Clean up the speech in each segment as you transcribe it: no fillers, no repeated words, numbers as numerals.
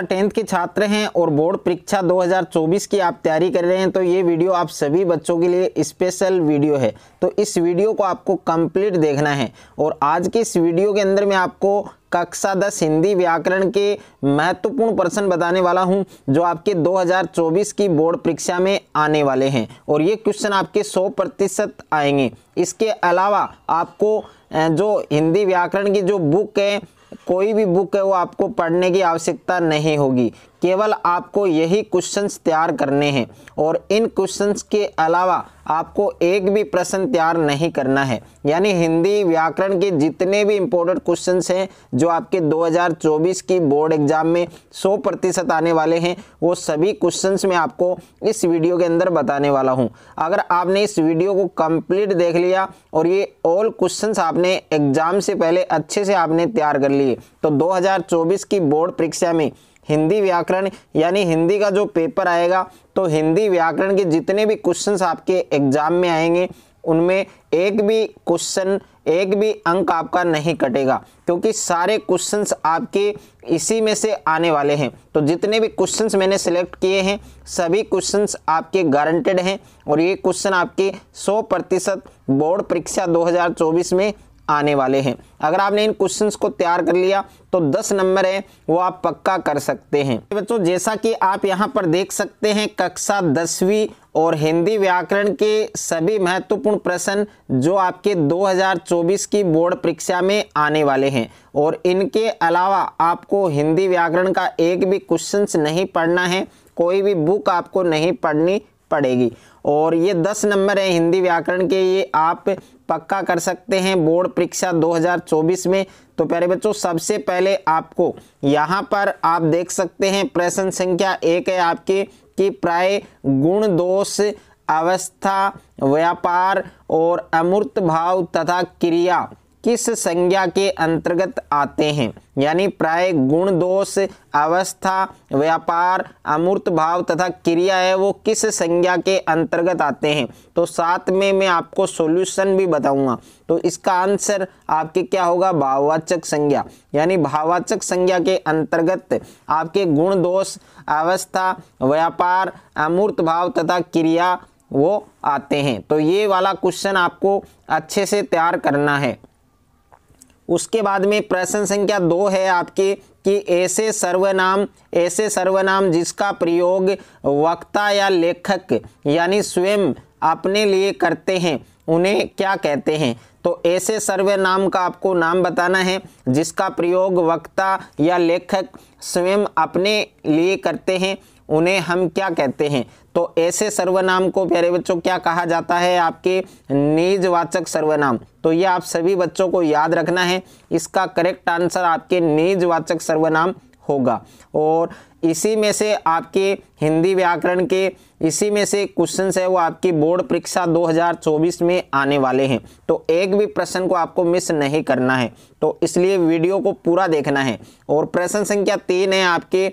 10th के छात्र हैं और बोर्ड परीक्षा 2024 की आप तैयारी कर रहे हैं तो ये वीडियो आप सभी बच्चों के लिए स्पेशल वीडियो है। तो इस वीडियो को आपको कंप्लीट देखना है और आज के इस वीडियो के अंदर मैं आपको कक्षा 10 हिंदी व्याकरण के महत्वपूर्ण प्रश्न बताने वाला हूं जो आपके 2024 की बोर्ड परीक्षा में आने वाले हैं और ये क्वेश्चन आपके 100% आएंगे। इसके अलावा आपको जो हिंदी व्याकरण की जो बुक है, कोई भी बुक है, वो आपको पढ़ने की आवश्यकता नहीं होगी, केवल आपको यही क्वेश्चंस तैयार करने हैं और इन क्वेश्चंस के अलावा आपको एक भी प्रश्न तैयार नहीं करना है। यानी हिंदी व्याकरण के जितने भी इंपॉर्टेंट क्वेश्चंस हैं जो आपके 2024 की बोर्ड एग्जाम में 100% आने वाले हैं, वो सभी क्वेश्चंस मैं आपको इस वीडियो के अंदर बताने वाला हूं। अगर आपने इस वीडियो को कंप्लीट देख लिया और ये ऑल क्वेश्चंस आपने एग्जाम से पहले अच्छे से आपने तैयार कर लिए तो 2024 की बोर्ड परीक्षा में हिंदी व्याकरण यानी हिंदी का जो पेपर आएगा तो हिंदी व्याकरण के जितने भी क्वेश्चंस आपके एग्जाम में आएंगे उनमें एक भी क्वेश्चन, एक भी अंक आपका नहीं कटेगा, क्योंकि सारे क्वेश्चंस आपके इसी में से आने वाले हैं। तो जितने भी क्वेश्चंस मैंने सिलेक्ट किए हैं सभी क्वेश्चंस आपके गारंटेड हैं और ये क्वेश्चन आपके 100% बोर्ड परीक्षा 2024 में आने वाले हैं। अगर आपने इन क्वेश्चंस को तैयार कर लिया तो 10 नंबर है वो आप पक्का कर सकते हैं। बच्चों, जैसा कि आप यहाँ पर देख सकते हैं कक्षा 10वीं और हिंदी व्याकरण के सभी महत्वपूर्ण प्रश्न जो आपके 2024 की बोर्ड परीक्षा में आने वाले हैं और इनके अलावा आपको हिंदी व्याकरण का एक भी क्वेश्चंस नहीं पढ़ना है, कोई भी बुक आपको नहीं पढ़नी पड़ेगी और ये 10 नंबर है हिंदी व्याकरण के, ये आप पक्का कर सकते हैं बोर्ड परीक्षा 2024 में। तो प्यारे बच्चों, सबसे पहले आपको यहाँ पर आप देख सकते हैं प्रश्न संख्या 1 है आपके कि प्राय गुण दोष अवस्था व्यापार और अमूर्त भाव तथा क्रिया किस संज्ञा के अंतर्गत आते हैं। यानी प्राय गुण दोष अवस्था व्यापार अमूर्त भाव तथा क्रिया है वो किस संज्ञा के अंतर्गत आते हैं। तो साथ में मैं आपको सॉल्यूशन भी बताऊंगा। तो इसका आंसर आपके क्या होगा, भाववाचक संज्ञा। यानी भाववाचक संज्ञा के अंतर्गत आपके गुण दोष अवस्था व्यापार अमूर्त भाव तथा क्रिया वो आते हैं। तो ये वाला क्वेश्चन आपको अच्छे से तैयार करना है। उसके बाद में प्रश्न संख्या 2 है आपके कि ऐसे सर्वनाम जिसका प्रयोग वक्ता या लेखक यानी स्वयं अपने लिए करते हैं उन्हें क्या कहते हैं। तो ऐसे सर्वनाम का आपको नाम बताना है जिसका प्रयोग वक्ता या लेखक स्वयं अपने लिए करते हैं, उन्हें हम क्या कहते हैं। तो ऐसे सर्वनाम को प्यारे बच्चों क्या कहा जाता है, आपके निजवाचक सर्वनाम। तो ये आप सभी बच्चों को याद रखना है, इसका करेक्ट आंसर आपके निजवाचक सर्वनाम होगा। और इसी में से आपके हिंदी व्याकरण के इसी में से क्वेश्चंस है वो आपकी बोर्ड परीक्षा 2024 में आने वाले हैं। तो एक भी प्रश्न को आपको मिस नहीं करना है, तो इसलिए वीडियो को पूरा देखना है। और प्रश्न संख्या 3 है आपके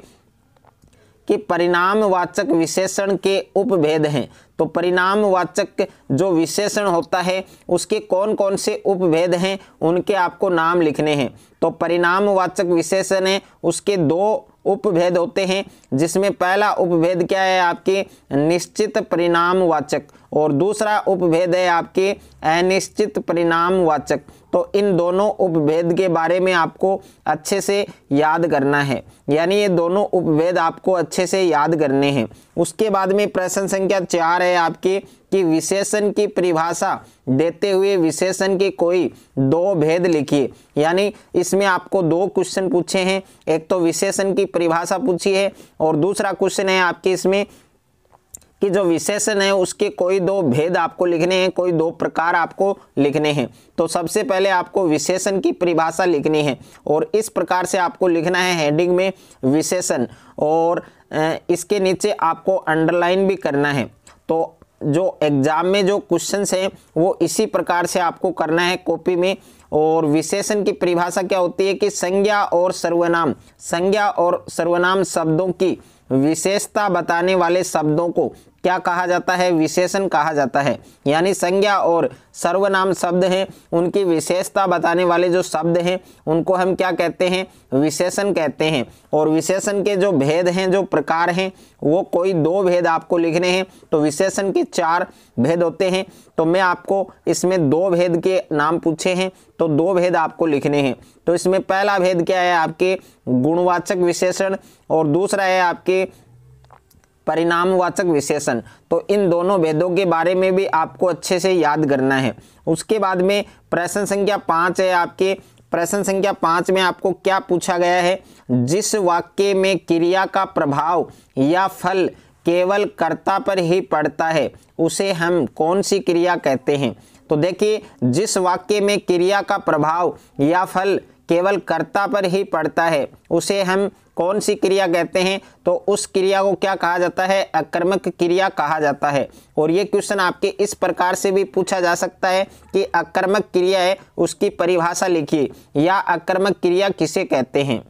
कि परिणामवाचक विशेषण के उपभेद हैं। तो परिणामवाचक जो विशेषण होता है उसके कौन कौन से उपभेद हैं उनके आपको नाम लिखने हैं। तो परिणामवाचक विशेषण है उसके 2 उपभेद होते हैं, जिसमें पहला उपभेद क्या है आपके निश्चित परिणामवाचक और दूसरा उपभेद है आपके अनिश्चित परिणामवाचक। तो इन दोनों उपभेद के बारे में आपको अच्छे से याद करना है, यानी ये दोनों उपभेद आपको अच्छे से याद करने हैं। उसके बाद में प्रश्न संख्या 4 है आपके कि विशेषण की परिभाषा देते हुए विशेषण के कोई 2 भेद लिखिए। यानी इसमें आपको 2 क्वेश्चन पूछे हैं, एक तो विशेषण की परिभाषा पूछी है और दूसरा क्वेश्चन है आपके इसमें कि जो विशेषण है उसके कोई 2 भेद आपको लिखने हैं, कोई 2 प्रकार आपको लिखने हैं। तो सबसे पहले आपको विशेषण की परिभाषा लिखनी है और इस प्रकार से आपको लिखना है हेडिंग में विशेषण और इसके नीचे आपको अंडरलाइन भी करना है। तो जो एग्जाम में जो क्वेश्चंस हैं वो इसी प्रकार से आपको करना है कॉपी में। और विशेषण की परिभाषा क्या होती है कि संज्ञा और सर्वनाम शब्दों की विशेषता बताने वाले शब्दों को क्या कहा जाता है? विशेषण कहा जाता है। यानी संज्ञा और सर्वनाम शब्द हैं, उनकी विशेषता बताने वाले जो शब्द हैं उनको हम क्या कहते हैं? विशेषण कहते हैं। और विशेषण के जो भेद हैं, जो प्रकार हैं, वो कोई 2 भेद आपको लिखने हैं। तो विशेषण के 4 भेद होते हैं। तो मैं आपको इसमें 2 भेद के नाम पूछे हैं, तो 2 भेद आपको लिखने हैं। तो इसमें पहला भेद क्या है? आपके गुणवाचक विशेषण, और दूसरा है आपके परिणामवाचक विशेषण। तो इन दोनों भेदों के बारे में भी आपको अच्छे से याद करना है। उसके बाद में प्रश्न संख्या 5 है आपके। प्रश्न संख्या 5 में आपको क्या पूछा गया है? जिस वाक्य में क्रिया का प्रभाव या फल केवल कर्ता पर ही पड़ता है उसे हम कौन सी क्रिया कहते हैं? तो देखिए, जिस वाक्य में क्रिया का प्रभाव या फल केवल कर्ता पर ही पड़ता है उसे हम कौन सी क्रिया कहते हैं? तो उस क्रिया को क्या कहा जाता है? अकर्मक क्रिया कहा जाता है। और ये क्वेश्चन आपके इस प्रकार से भी पूछा जा सकता है कि अकर्मक क्रिया है उसकी परिभाषा लिखिए, या अकर्मक क्रिया किसे कहते हैं।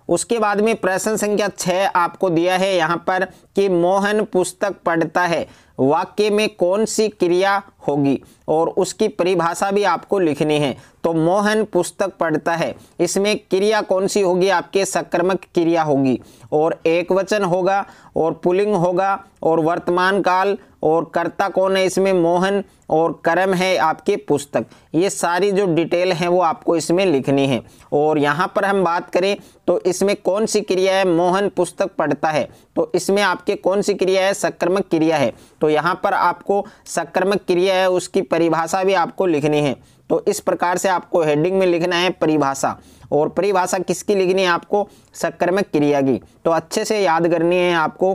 उसके बाद में प्रश्न संख्या 6 आपको दिया है यहाँ पर कि मोहन पुस्तक पढ़ता है, वाक्य में कौन सी क्रिया होगी? और उसकी परिभाषा भी आपको लिखनी है। तो मोहन पुस्तक पढ़ता है, इसमें क्रिया कौन सी होगी? आपके सकर्मक क्रिया होगी, और एक वचन होगा, और पुल्लिंग होगा, और वर्तमान काल, और कर्ता कौन है इसमें? मोहन, और कर्म है आपके पुस्तक। ये सारी जो डिटेल है वो आपको इसमें लिखनी है। और यहाँ पर हम बात करें तो इसमें कौन सी क्रिया है? मोहन पुस्तक पढ़ता है, तो इसमें आपके कौन सी क्रिया है? सकर्मक क्रिया है। तो यहाँ पर आपको सकर्मक क्रिया है उसकी परिभाषा भी आपको लिखनी है। तो इस प्रकार से आपको हेडिंग में लिखना है परिभाषा, और परिभाषा किसकी लिखनी है? आपको सकर्मक क्रिया की। तो अच्छे से याद करनी है आपको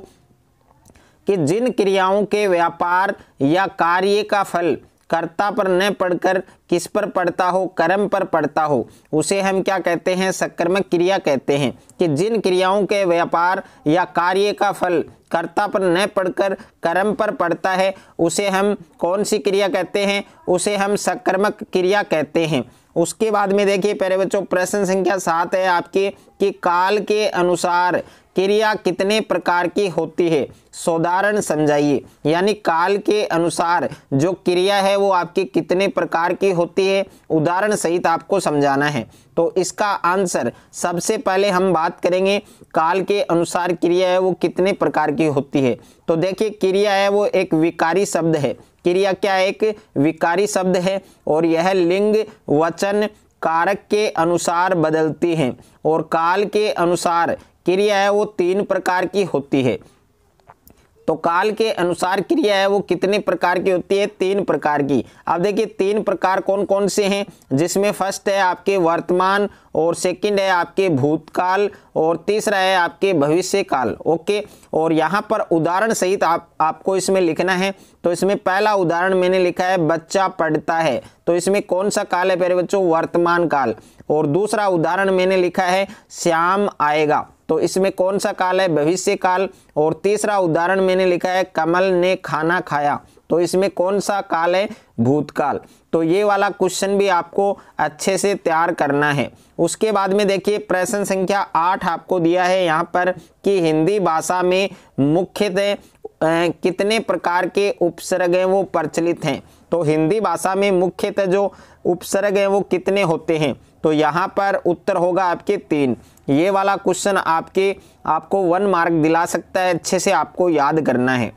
कि जिन क्रियाओं के व्यापार या कार्य का फल कर्ता पर न पड़कर किस पर पड़ता हो? कर्म पर पड़ता हो, उसे हम क्या कहते हैं? सकर्मक क्रिया कहते हैं। कि जिन क्रियाओं के व्यापार या कार्य का फल कर्ता पर न पड़कर कर्म पर पड़ता है उसे हम कौन सी क्रिया कहते हैं? उसे हम सकर्मक क्रिया कहते हैं। उसके बाद में देखिए प्यारे बच्चों, प्रश्न संख्या 7 है आपके कि काल के अनुसार क्रिया कितने प्रकार की होती है? सोदाहरण समझाइए। यानी काल के अनुसार जो क्रिया है वो आपकी कितने प्रकार की होती है? उदाहरण सहित आपको समझाना है। तो इसका आंसर सबसे पहले हम बात करेंगे काल के अनुसार क्रिया है वो कितने प्रकार की होती है। तो देखिए, क्रिया है वो एक विकारी शब्द है। क्रिया क्या है? एक विकारी शब्द है, और यह लिंग वचन कारक के अनुसार बदलती है। और काल के अनुसार क्रिया है वो 3 प्रकार की होती है। तो काल के अनुसार क्रिया है वो कितने प्रकार की होती है? 3 प्रकार की। अब देखिए 3 प्रकार कौन कौन से हैं, जिसमें फर्स्ट है आपके वर्तमान, और सेकंड है आपके भूतकाल, और तीसरा है आपके भविष्य काल। ओके, और यहाँ पर उदाहरण सहित आपको इसमें लिखना है। तो इसमें पहला उदाहरण मैंने लिखा है बच्चा पढ़ता है, तो इसमें कौन सा काल है प्यारे बच्चों? वर्तमान काल। और दूसरा उदाहरण मैंने लिखा है श्याम आएगा, तो इसमें कौन सा काल है? भविष्य काल। और तीसरा उदाहरण मैंने लिखा है कमल ने खाना खाया, तो इसमें कौन सा काल है? भूतकाल। तो ये वाला क्वेश्चन भी आपको अच्छे से तैयार करना है। उसके बाद में देखिए प्रश्न संख्या 8 आपको दिया है यहाँ पर कि हिंदी भाषा में मुख्यतः कितने प्रकार के उपसर्ग हैं वो प्रचलित हैं। तो हिंदी भाषा में मुख्यतः जो उपसर्ग हैं वो कितने होते हैं? तो यहाँ पर उत्तर होगा आपके 3। ये वाला क्वेश्चन आपको 1 मार्क दिला सकता है, अच्छे से आपको याद करना है।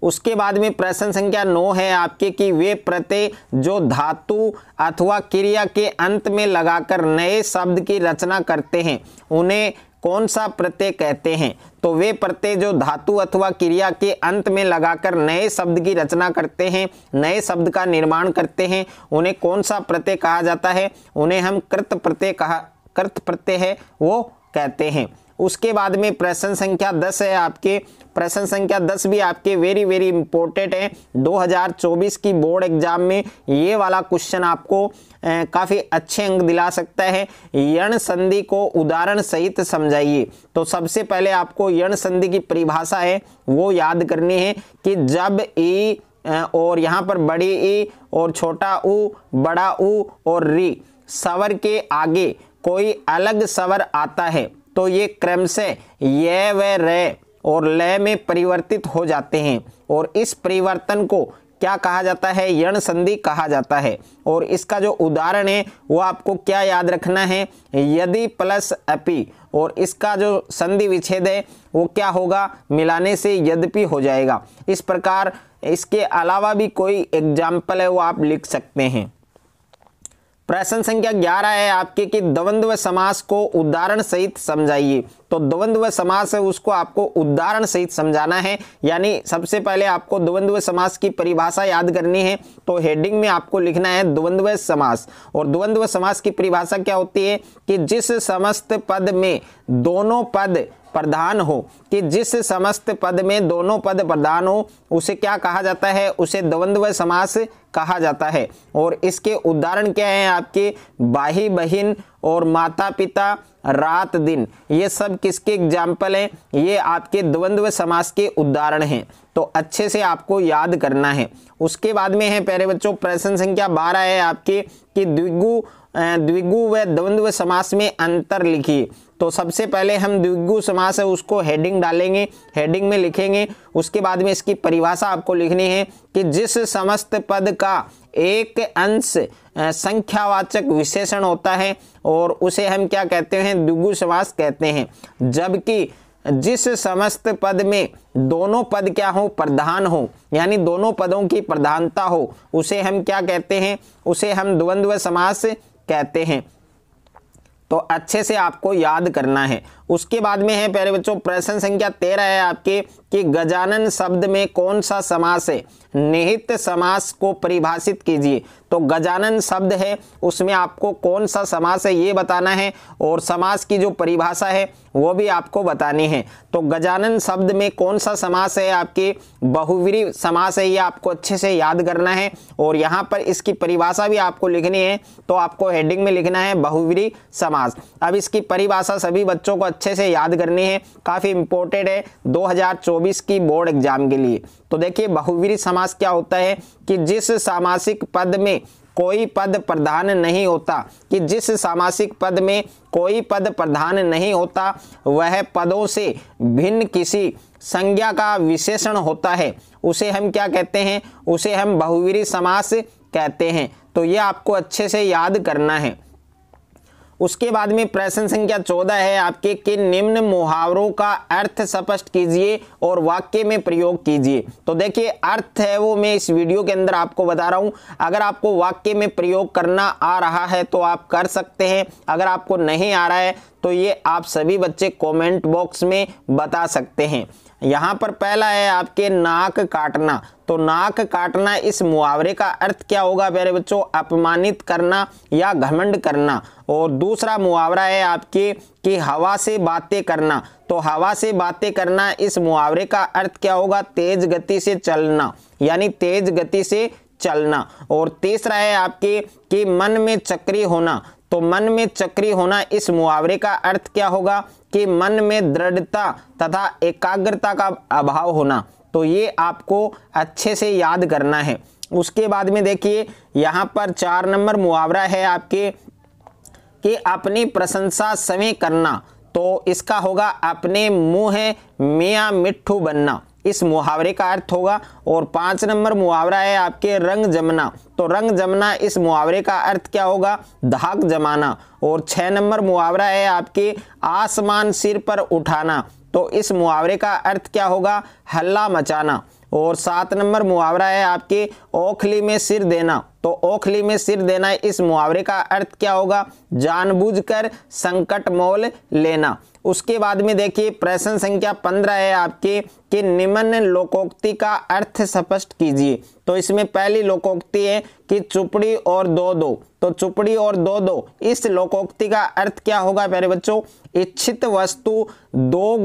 उसके बाद में प्रश्न संख्या 9 है आपके कि वे प्रत्यय जो धातु अथवा क्रिया के अंत में लगाकर नए शब्द की रचना करते हैं उन्हें कौन सा प्रत्यय कहते हैं? तो वे प्रत्यय जो धातु अथवा क्रिया के अंत में लगाकर नए शब्द की रचना करते हैं, नए शब्द का निर्माण करते हैं, उन्हें कौन सा प्रत्यय कहा जाता है? उन्हें हम कृत प्रत्यय है वो कहते हैं। उसके बाद में प्रश्न संख्या 10 है आपके। प्रश्न संख्या 10 भी आपके वेरी इंपॉर्टेंट है। 2024 की बोर्ड एग्जाम में ये वाला क्वेश्चन आपको काफ़ी अच्छे अंक दिला सकता है। यण संधि को उदाहरण सहित समझाइए। तो सबसे पहले आपको यण संधि की परिभाषा है वो याद करनी है कि जब ई और यहाँ पर बड़ी ई और छोटा ऊ, बड़ा ऊ और री स्वर के आगे कोई अलग स्वर आता है तो ये क्रमशः य व र और ल में परिवर्तित हो जाते हैं और इस परिवर्तन को क्या कहा जाता है, यण संधि कहा जाता है। और इसका जो उदाहरण है वो आपको क्या याद रखना है, यदि प्लस अपि, और इसका जो संधि विच्छेद है वो क्या होगा, मिलाने से यद्यपि हो जाएगा। इस प्रकार इसके अलावा भी कोई एग्जाम्पल है वो आप लिख सकते हैं। प्रश्न संख्या 11 है आपके कि द्वंद्व समास को उदाहरण सहित समझाइए। तो द्वंद्व समास है उसको आपको उदाहरण सहित समझाना है, यानी सबसे पहले आपको द्वंद्व समास की परिभाषा याद करनी है। तो हेडिंग में आपको लिखना है द्वंद्व समास। और द्वंद्व समास की परिभाषा क्या होती है कि जिस समस्त पद में दोनों पद प्रधान हो, कि जिस समस्त पद में दोनों पद प्रधान हो उसे क्या कहा जाता है, उसे द्वंद्व समास कहा जाता है। और इसके उदाहरण क्या हैं आपके, भाई बहन और माता पिता, रात दिन, ये सब किसके एग्जाम्पल हैं, ये आपके द्वंद्व समास के उदाहरण हैं। तो अच्छे से आपको याद करना है। उसके बाद में है प्यारे बच्चों प्रश्न संख्या 12 है आपके कि द्विगु व द्वंद्व समास में अंतर लिखिए। तो सबसे पहले हम द्विगु समास है उसको हेडिंग डालेंगे, हेडिंग में लिखेंगे। उसके बाद में इसकी परिभाषा आपको लिखनी है कि जिस समस्त पद का एक अंश संख्यावाचक विशेषण होता है और उसे हम क्या कहते हैं, द्विगु समास कहते हैं। जबकि जिस समस्त पद में दोनों पद क्या हो, प्रधान हो, यानी दोनों पदों की प्रधानता हो, उसे हम क्या कहते हैं, उसे हम द्वंद्व समास कहते हैं। तो अच्छे से आपको याद करना है। उसके बाद में है प्यारे बच्चों प्रश्न संख्या 13 है आपके कि गजानन शब्द में कौन सा समास है, निहित समास को परिभाषित कीजिए। तो गजानन शब्द है उसमें आपको कौन सा समास है ये बताना है और समास की जो परिभाषा है वो भी आपको बतानी है। तो गजानन शब्द में कौन सा समास है, आपके बहुव्रीहि समास है, ये आपको अच्छे से याद करना है। और यहाँ पर इसकी परिभाषा भी आपको लिखनी है। तो आपको हेडिंग में लिखना है बहुव्रीहि समास। अब इसकी परिभाषा सभी बच्चों को अच्छे से याद करनी है, काफी इंपॉर्टेंट है 2024 की बोर्ड एग्जाम के लिए। तो देखिए बहुव्रीहि समास क्या होता है कि जिस सामासिक पद में कोई पद प्रधान नहीं होता, कि जिस सामासिक पद में कोई पद प्रधान नहीं होता वह पदों से भिन्न किसी संज्ञा का विशेषण होता है, उसे हम क्या कहते हैं, उसे हम बहुव्रीहि समास कहते हैं। तो ये आपको अच्छे से याद करना है। उसके बाद में प्रश्न संख्या 14 है आपके कि निम्न मुहावरों का अर्थ स्पष्ट कीजिए और वाक्य में प्रयोग कीजिए। तो देखिए अर्थ है वो मैं इस वीडियो के अंदर आपको बता रहा हूं। अगर आपको वाक्य में प्रयोग करना आ रहा है तो आप कर सकते हैं, अगर आपको नहीं आ रहा है तो ये आप सभी बच्चे कमेंट बॉक्स में बता सकते हैं। यहाँ पर पहला है आपके नाक काटना। तो नाक काटना इस मुहावरे का अर्थ क्या होगा प्यारे बच्चों, अपमानित करना या घमंड करना। और दूसरा मुहावरा है आपके कि हवा से बातें करना। तो हवा से बातें करना इस मुहावरे का अर्थ क्या होगा, तेज गति से चलना, यानी तेज गति से चलना। और तीसरा है आपके कि मन में चक्री होना। तो मन में चक्री होना इस मुहावरे का अर्थ क्या होगा कि मन में दृढ़ता तथा एकाग्रता का अभाव होना। तो ये आपको अच्छे से याद करना है। उसके बाद में देखिए यहाँ पर 4 नंबर मुहावरा है आपके कि अपनी प्रशंसा समय करना। तो इसका होगा अपने मुँह मियाँ मिट्ठू बनना, इस मुहावरे का अर्थ होगा। और 5 नंबर मुहावरा है आपके रंग जमना। तो रंग जमना इस मुहावरे का अर्थ क्या होगा, धाक जमाना। और 6 नंबर मुहावरा है आपके आसमान सिर पर उठाना। तो इस मुहावरे का अर्थ क्या होगा, हल्ला मचाना। और 7 नंबर मुहावरा है आपके ओखली में सिर देना। तो ओखली में सिर देना इस मुहावरे का अर्थ क्या होगा, जानबूझकर संकट मोल लेना। उसके बाद में देखिए प्रश्न संख्या 15 है आपके कि निम्न लोकोक्ति का अर्थ स्पष्ट कीजिए। तो इसमें पहली लोकोक्ति है कि चुपड़ी और दो दो। तो चुपड़ी और दो दो इस लोकोक्ति का अर्थ क्या होगा प्यारे बच्चों, इच्छित वस्तु दो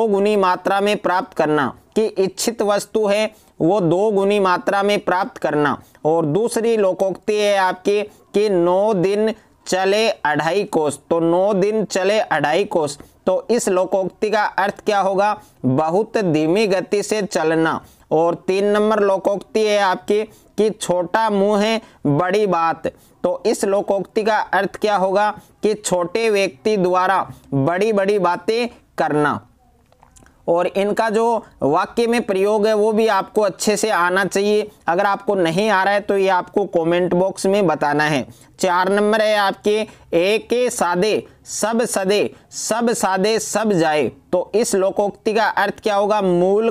गुनी मात्रा में प्राप्त करना, कि इच्छित वस्तु है वो 2 गुनी मात्रा में प्राप्त करना। और दूसरी लोकोक्ति है आपके कि 9 दिन चले 2.5 कोस। तो 9 दिन चले 2.5 कोस। तो तो इस लोकोक्ति का अर्थ क्या होगा? बहुत धीमी गति से चलना। और 3 नंबर लोकोक्ति है आपकी कि छोटा मुंह है बड़ी बात। तो इस लोकोक्ति का अर्थ क्या होगा कि छोटे व्यक्ति द्वारा बड़ी बड़ी बातें करना। और इनका जो वाक्य में प्रयोग है वो भी आपको अच्छे से आना चाहिए। अगर आपको नहीं आ रहा है तो ये आपको कमेंट बॉक्स में बताना है। 4 नंबर है आपके एक सादे सब सदे सब सादे सब जाए। तो इस लोकोक्ति का अर्थ क्या होगा? मूल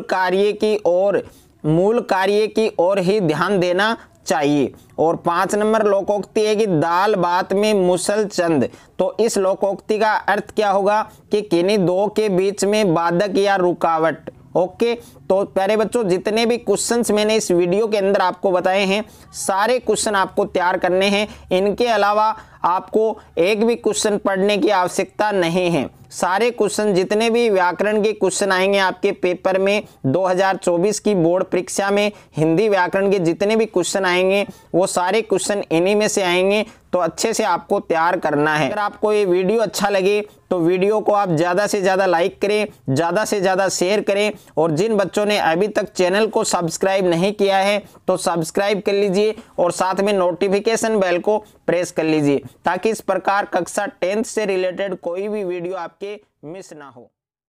कार्य की ओर ही ध्यान देना चाहिए। और 5 नंबर लोकोक्ति है कि दाल बात में मुसल चंद। तो इस लोकोक्ति का अर्थ क्या होगा कि किन्हीं दो के बीच में बाधक या रुकावट। ओके, तो प्यारे बच्चों जितने भी क्वेश्चंस मैंने इस वीडियो के अंदर आपको बताए हैं सारे क्वेश्चन आपको तैयार करने हैं। इनके अलावा आपको एक भी क्वेश्चन पढ़ने की आवश्यकता नहीं है। सारे क्वेश्चन जितने भी व्याकरण के क्वेश्चन आएंगे आपके पेपर में 2024 की बोर्ड परीक्षा में हिंदी व्याकरण के जितने भी क्वेश्चन आएंगे वो सारे क्वेश्चन इन्हीं में से आएंगे। तो अच्छे से आपको तैयार करना है। अगर आपको ये वीडियो अच्छा लगे तो वीडियो को आप ज़्यादा से ज़्यादा लाइक करें, ज़्यादा से ज़्यादा शेयर करें। और जिन बच्चों ने अभी तक चैनल को सब्सक्राइब नहीं किया है तो सब्सक्राइब कर लीजिए और साथ में नोटिफिकेशन बेल को प्रेस कर लीजिए ताकि इस प्रकार कक्षा 10th से रिलेटेड कोई भी वीडियो आपके मिस ना हो।